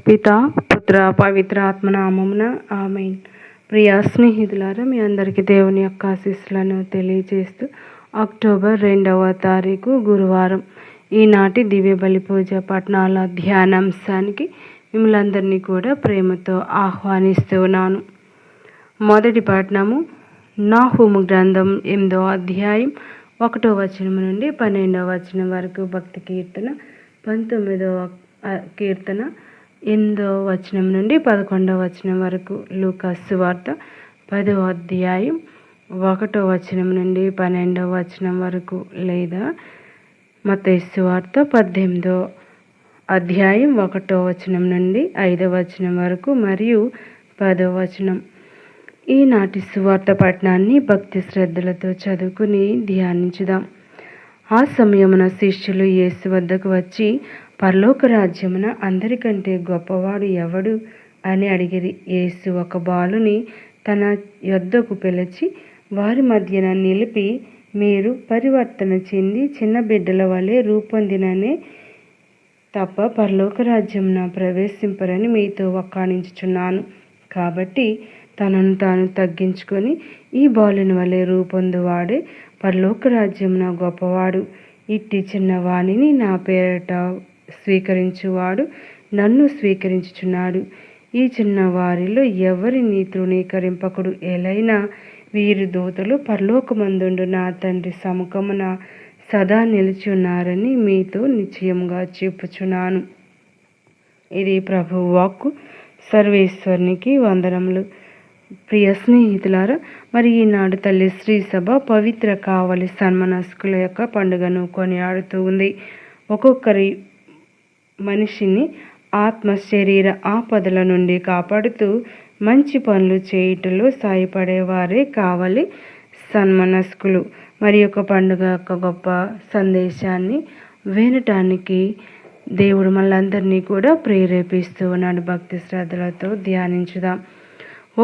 పిత పుత్ర పవిత్ర ఆత్మనామమున ఆమేన్. ప్రియ స్నేహితులారా, మీ అందరికీ దేవుని యొక్క ఆశీస్సులను తెలియజేస్తూ అక్టోబర్ 2వ తారీఖు గురువారం ఈనాటి దివ్య బలి పూజ పఠనాల ధ్యానాంశానికి మిమ్మల్ని అందరినీ కూడా ప్రేమతో ఆహ్వానిస్తూ ఉన్నాను. మొదటి పఠనము నాహూము గ్రంథం 8వ అధ్యాయం 1వ వచనం నుండి 12వ వచనం వరకు, భక్తి కీర్తన 19వ కీర్తన 8వ వచనం నుండి 11వ వచనం వరకు, లూకా సువార్త 10వ అధ్యాయం 1వ వచనం నుండి 12వ వచనం వరకు, లేదా మత్తయి సువార్త 18వ అధ్యాయం 1వ వచనం నుండి 5వ వచనం వరకు మరియు 10వ వచనం. ఈనాటి సువార్త పఠనాన్ని భక్తి శ్రద్ధలతో చదువుకుని ధ్యానించుదాం. ఆ సమయమున శిష్యులు యేసు వద్దకు వచ్చి, పరలోక రాజ్యమున అందరికంటే గొప్పవాడు ఎవడు అని అడిగిరి. యేసు ఒక బాలుని తన యొద్దకు పిలిచి వారి మధ్యన నిలిపి, మీరు పరివర్తన చెంది చిన్న బిడ్డల వలె రూపొందిననే తప్ప పరలోక రాజ్యమున ప్రవేశింపరని మీతో వక్కాణించుచున్నాను. కాబట్టి తనను తాను తగ్గించుకొని ఈ బాలుని వలె రూపొందువాడే పరలోక రాజ్యమున గొప్పవాడు. ఇట్టి చిన్నవాణిని నా పేరట స్వీకరించువాడు నన్ను స్వీకరించుచున్నాడు. ఈ చిన్న వారిలో ఎవరిని తృణీకరింపకుడు. ఎలైనా వీరి దూతలు పరలోకమందుండు నా తండ్రి సముఖమున సదా నిలిచి ఉన్నారని మీతో నిశ్చయముగా చెప్పుచున్నాను. ఇది ప్రభు వాక్కు. సర్వేశ్వరునికి వందనములు. ప్రియ స్నేహితులారా, మరి ఈనాడు తల్లి శ్రీ సభ పవిత్ర కావలి సన్మనస్కుల యొక్క పండుగను కొనియాడుతూ ఉంది. ఒక్కొక్కరి మనిషిని ఆత్మ శరీర ఆపదల నుండి కాపాడుతూ మంచి పనులు చేయుటలో సాయపడేవారే కావలి సన్మనస్కులు. మరి యొక్క పండుగ యొక్క గొప్ప సందేశాన్ని వినటానికి దేవుడు మనందరినీ కూడా ప్రేరేపిస్తూ ఉన్నాడు. భక్తి శ్రద్ధలతో ధ్యానించుదాం.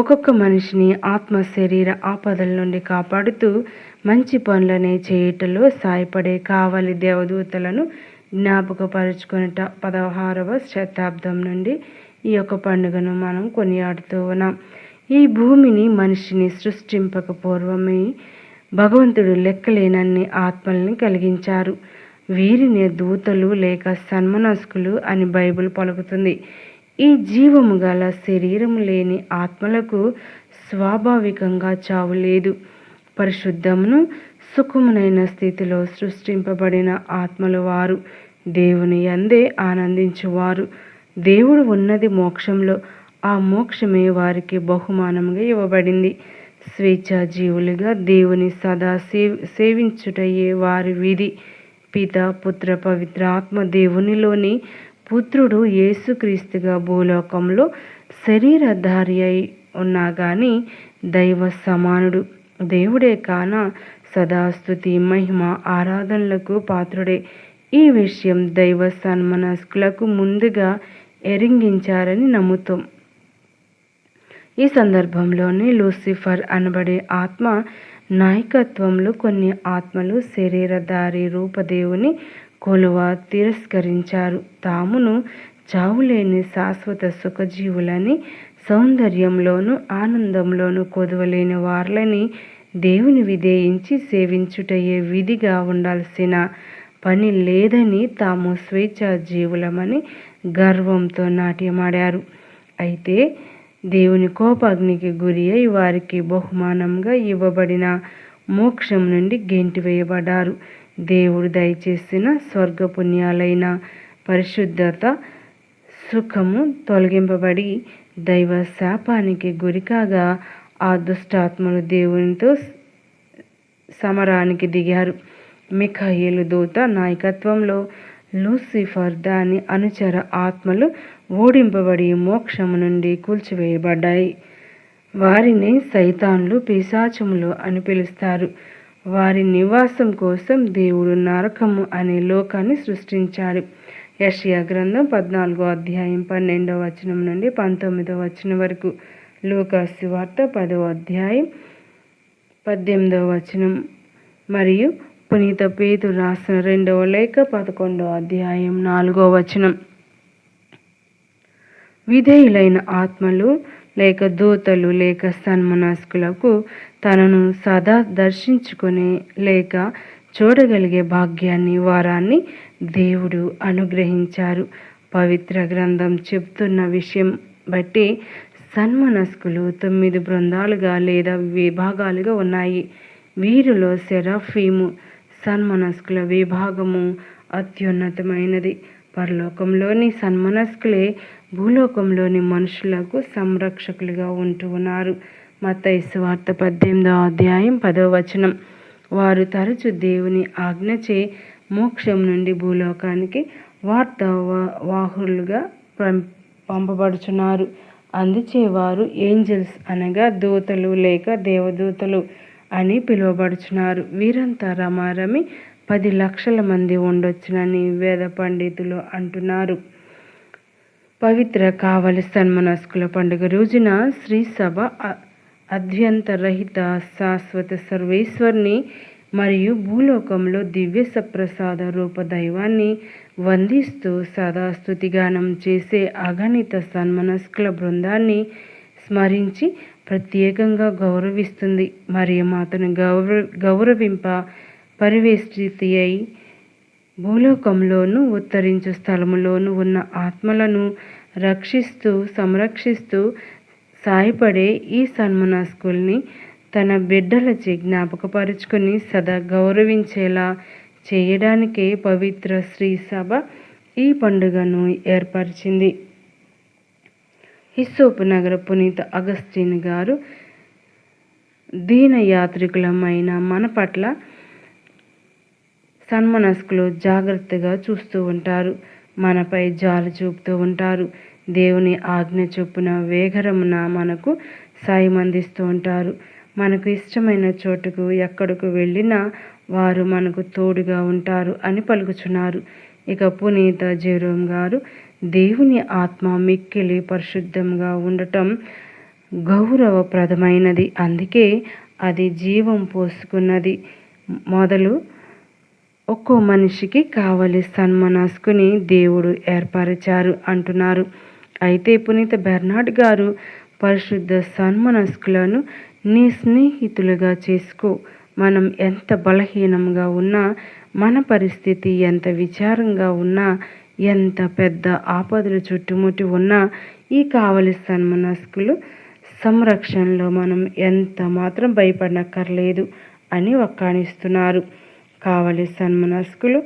ఒక్కొక్క మనిషిని ఆత్మ శరీర ఆపదల నుండి కాపాడుతూ మంచి పనులనే చేయుటలో సాయపడే కావలి దేవదూతలను జ్ఞాపకపరుచుకునేట 16వ శతాబ్దం నుండి ఈ యొక్క పండుగను మనం కొనియాడుతూ ఉన్నాం. ఈ భూమిని మనిషిని సృష్టింపక పూర్వమే భగవంతుడు లెక్కలేనన్ని ఆత్మల్ని కలిగించారు. వీరిని దూతలు లేక సన్మనస్కులు అని బైబిల్ పలుకుతుంది. ఈ జీవము గల శరీరము లేని ఆత్మలకు స్వాభావికంగా చావు లేదు. పరిశుద్ధమును సుఖమునైన స్థితిలో సృష్టింపబడిన ఆత్మలు వారు దేవుని యందే ఆనందించువారు. దేవుడు ఉన్నది మోక్షంలో. ఆ మోక్షమే వారికి బహుమానముగా ఇవ్వబడింది. స్వేచ్ఛా జీవులుగా దేవుని సదా సేవించుటయే వారి విధి. పిత పుత్ర పవిత్ర ఆత్మ దేవునిలోని పుత్రుడు యేసుక్రీస్తుగా భూలోకంలో శరీరధారి అయి ఉన్నా కానీ దైవ సమానుడు. దేవుడే కాన సదాస్తుతి మహిమ ఆరాధనలకు పాత్రుడే. ఈ విషయం దైవ సన్మనస్కులకు ముందుగా ఎరింగించారని నమ్ముతాం. ఈ సందర్భంలోనే లూసిఫర్ అనబడే ఆత్మ నాయకత్వంలో కొన్ని ఆత్మలు శరీరధారి రూపదేవుని కొలువ తిరస్కరించారు. తామును చావులేని శాశ్వత సుఖజీవులని, సౌందర్యంలోనూ ఆనందంలోనూ కొదవలేని వార్లని దేవుని విధేయించి సేవించుటయే విధిగా ఉండాల్సిన పని లేదని తాము స్వేచ్ఛా జీవులమని గర్వంతో నాట్యమాడారు. అయితే దేవుని కోపాగ్నికి గురి అయి వారికి బహుమానంగా ఇవ్వబడిన మోక్షం నుండి గెంటివేయబడ్డారు. దేవుడు దయచేసిన స్వర్గపుణ్యాలైన పరిశుద్ధత సుఖము తొలగింపబడి దైవ శాపానికి గురికాగా ఆ దుష్టాత్మలు దేవునితో సమరానికి దిగారు. మిఖాయేలు దూత నాయకత్వంలో లూసిఫర్ దాని అనుచర ఆత్మలు ఓడింపబడి మోక్షము నుండి కూల్చివేయబడ్డాయి. వారిని సైతాన్లు, పిశాచములు అని పిలుస్తారు. వారి నివాసం కోసం దేవుడు నరకము అనే లోకాన్ని సృష్టించాడు. యెషయా గ్రంథం 14వ అధ్యాయం 12వ వచనం నుండి 19వ వచనం వరకు, లూకా సువార్త 10వ అధ్యాయం 18వ వచనం మరియు పునీత పేతురు రాసిన 2వ లేఖ 11వ అధ్యాయం 4వ వచనం. విధేయులైన ఆత్మలు లేక దూతలు లేక సన్మనస్కులకు తనను సదా దర్శించుకునే లేక చూడగలిగే భాగ్యాన్ని వారాన్ని దేవుడు అనుగ్రహించారు. పవిత్ర గ్రంథం చెప్తున్న విషయం బట్టి సన్మనస్కులు 9 బృందాలుగా లేదా విభాగాలుగా ఉన్నాయి. వీరిలో సెరాఫీము సన్మనస్కుల విభాగము అత్యున్నతమైనది. పరలోకంలోని సన్మనస్కులే భూలోకంలోని మనుషులకు సంరక్షకులుగా ఉంటూ ఉన్నారు. మత్తయి సువార్త 18వ అధ్యాయం 10వ వచనం. వారు తరచు దేవుని ఆజ్ఞచే మోక్షం నుండి భూలోకానికి వార్తావాహులుగా పంపబడుచున్నారు. అందుచే వారు ఏంజల్స్ అనగా దూతలు లేక దేవదూతలు అని పిలువబడుచున్నారు. వీరంతా రమారమి 10 లక్షల మంది ఉండొచ్చునని వేద పండితులు అంటున్నారు. పవిత్ర కావలి సన్మనస్కుల పండుగ రోజున శ్రీసభ అద్యంతరహిత శాశ్వత సర్వేశ్వరిని మరియు భూలోకంలో దివ్య సప్రసాద రూప దైవాన్ని వందిస్తూ సదా స్తుతిగానం చేసే అగణిత సన్మనస్కుల బృందాన్ని స్మరించి ప్రత్యేకంగా గౌరవిస్తుంది. మరియమాతను గౌరవింప పరివేష్టితి అయి భూలోకంలోనూ ఉత్తరించు స్థలములోనూ ఉన్న ఆత్మలను రక్షిస్తూ సంరక్షిస్తూ సాయపడే ఈ సన్మనస్కుల్ని తన బిడ్డలచే జ్ఞాపకపరుచుకుని సదా గౌరవించేలా చేయడానికే పవిత్ర శ్రీ సభ ఈ పండుగను ఏర్పరిచింది. హిస్సోపు నగర పునీత అగస్టిన్ గారు దీనయాత్రికులమైన మన పట్ల సన్మనస్కులు జాగ్రత్తగా చూస్తూ ఉంటారు. మనపై జాలి చూపుతూ ఉంటారు. దేవుని ఆజ్ఞ చొప్పున వేగరమున మనకు సాయం అందిస్తూ ఉంటారు. మనకు ఇష్టమైన చోటుకు ఎక్కడకు వెళ్ళినా వారు మనకు తోడుగా ఉంటారు అని పలుకుచున్నారు. ఇక పునీత జెరోమ్ గారు దేవుని ఆత్మ మిక్కిలి పరిశుద్ధంగా ఉండటం గౌరవప్రదమైనది, అందుకే అది జీవం పోసుకున్నది మొదలు ఒక్కో మనిషికి కావలి సన్మనస్కుని దేవుడు ఏర్పరిచారు అంటున్నారు. అయితే పునీత బెర్నార్డ్ గారు పరిశుద్ధ సన్మనస్కులను నీ స్నేహితులుగా చేసుకో. మనం ఎంత బలహీనంగా ఉన్నా, మన పరిస్థితి ఎంత విచారంగా ఉన్నా, ఎంత పెద్ద ఆపదలు చుట్టుముట్టి ఉన్నా ఈ కావలి సన్మనస్కులు సంరక్షణలో మనం ఎంత మాత్రం భయపడనక్కర్లేదు అని వక్కాణిస్తున్నారు. కావలి సన్మనస్కులు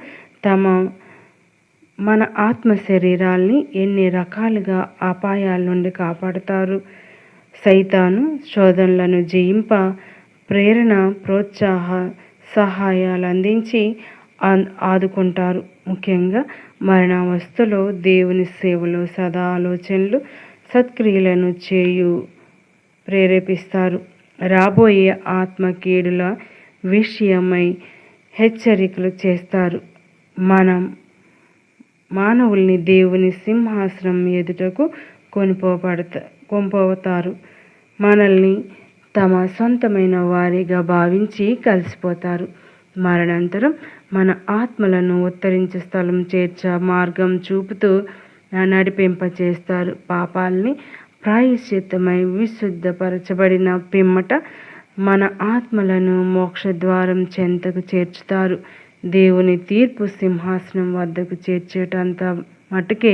మన ఆత్మ శరీరాల్ని ఎన్ని రకాలుగా అపాయాల నుండి కాపాడుతారు. సైతాను శోధనలను జయింప ప్రేరణ, ప్రోత్సాహ సహాయాలు అందించి ఆదుకుంటారు. ముఖ్యంగా మరణావస్థలో దేవుని సేవలో సదా ఆలోచనలు సత్క్రియలను ప్రేరేపిస్తారు. రాబోయే ఆత్మకీడుల విషయమై హెచ్చరికలు చేస్తారు. మానవుల్ని దేవుని సింహాసనం ఎదుటకు కొనిపోతారు. మనల్ని తమ సొంతమైన వారిగా భావించి కలిసిపోతారు. మరణానంతరం మన ఆత్మలను ఉత్తరించే స్థలం చేర్చ మార్గం చూపుతూ నడిపింపచేస్తారు. పాపాల్ని ప్రాయశ్చిత్తమై విశుద్ధపరచబడిన పిమ్మట మన ఆత్మలను మోక్షద్వారం చెంతకు చేర్చుతారు. దేవుని తీర్పు సింహాసనం వద్దకు చేర్చేటంత మటుకే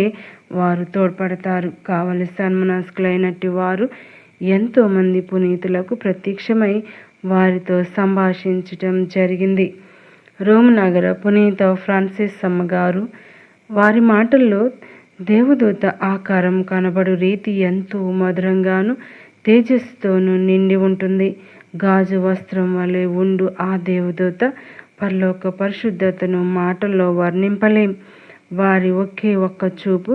వారు తోడ్పడతారు. కావలి సన్మనస్కులైనట్టి వారు ఎంతోమంది పునీతులకు ప్రత్యక్షమై వారితో సంభాషించటం జరిగింది. రోమ్ నగర పునీత ఫ్రాన్సిస్ అమ్మగారు వారి మాటల్లో దేవదూత ఆకారం కనబడు రీతి ఎంతో మధురంగాను తేజస్సుతోనూ నిండి ఉంటుంది. గాజు వస్త్రం వలె ఉండు ఆ దేవదూత పరలోక పరిశుద్ధతను మాటల్లో వర్ణింపలేం. వారి ఒకే ఒక్క చూపు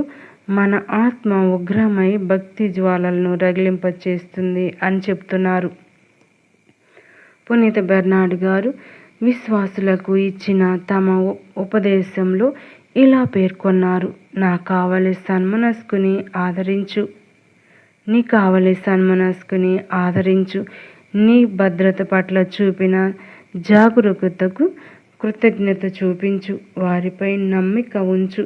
మన ఆత్మ ఉగ్రమై భక్తి జ్వాలలను రగిలింపచేస్తుంది అని చెప్తున్నారు. పునీత బెర్నార్డ్ గారు విశ్వాసులకు ఇచ్చిన తమ ఉపదేశంలో ఇలా పేర్కొన్నారు. నా కావలి సన్మనస్కుని ఆదరించు. నీ కావలి సన్మనస్కుని ఆదరించు. నీ భద్రత పట్ల చూపిన జాగరూకతకు కృతజ్ఞత చూపించు. వారిపై నమ్మిక ఉంచు.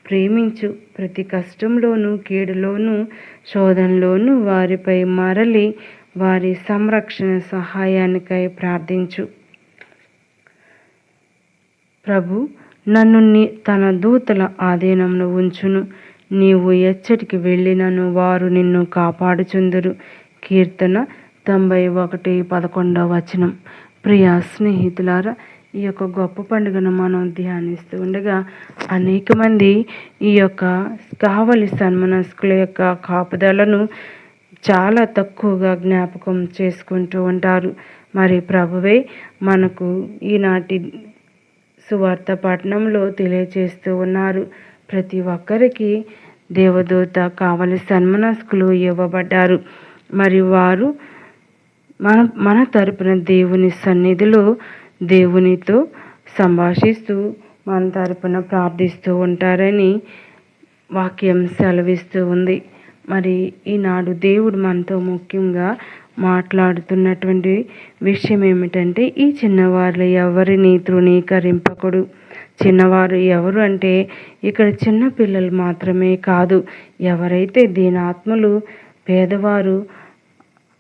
ప్రేమించు. ప్రతి కష్టంలోనూ, కీడులోనూ, శోధనలోనూ వారిపై మరలి వారి సంరక్షణ సహాయానికై ప్రార్థించు. ప్రభు నన్ను తన దూతల ఆధీనంలో ఉంచును. నీవు ఎచ్చటికి వెళ్ళినను వారు నిన్ను కాపాడుచుందురు. కీర్తన 91:11. ప్రియ స్నేహితులారా, ఈ యొక్క గొప్ప పండుగను మనం ధ్యానిస్తూ ఉండగా అనేక మంది ఈ యొక్క కావలి సన్మనస్కుల యొక్క కాపుదలను చాలా తక్కువగా జ్ఞాపకం చేసుకుంటూ ఉంటారు. మరి ప్రభువే మనకు ఈనాటి సువార్త పట్టణంలో తెలియచేస్తూ ఉన్నారు. ప్రతి ఒక్కరికి దేవదూత కావలి సన్మనస్కులు ఇవ్వబడ్డారు. మరి వారు మన తరపున దేవుని సన్నిధిలో దేవునితో సంభాషిస్తూ మన తరపున ప్రార్థిస్తూ ఉంటారని వాక్యం సెలవిస్తూ ఉంది. మరి ఈనాడు దేవుడు మనతో ముఖ్యంగా మాట్లాడుతున్నటువంటి విషయం ఏమిటంటే, ఈ చిన్నవారు ఎవరిని తృణీకరింపకుడు. చిన్నవారు ఎవరు అంటే ఇక్కడ చిన్న పిల్లలు మాత్రమే కాదు, ఎవరైతే దీనాత్మలు, పేదవారు,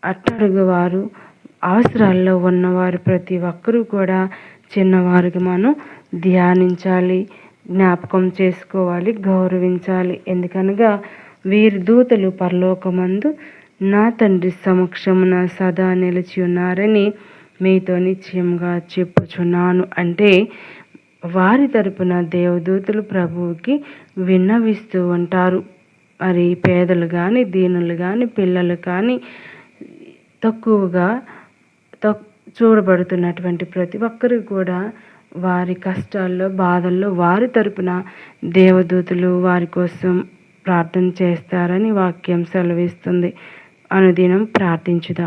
అట్టడుగువారు, అవసరాల్లో ఉన్నవారు ప్రతి ఒక్కరూ కూడా చిన్నవారికి మనం ధ్యానించాలి, జ్ఞాపకం చేసుకోవాలి, గౌరవించాలి. ఎందుకనగా వీరి దూతలు పరలోకమందు నా తండ్రి సమక్షమున సదా నిలిచి ఉన్నారని మీతో నిశ్చయంగా చెప్పుచున్నాను. అంటే వారి తరపున దేవదూతలు ప్రభువుకి విన్నవిస్తూ ఉంటారు. మరి పేదలు కానీ, దీనులు కానీ, పిల్లలు కానీ, తక్కువగా చూడబడుతున్నటువంటి ప్రతి ఒక్కరు కూడా వారి కష్టాల్లో, బాధల్లో వారి తరపున దేవదూతలు వారి కోసం ప్రార్థన చేస్తారని వాక్యం సెలవిస్తుంది. అనుదినం ప్రార్థించుదాం.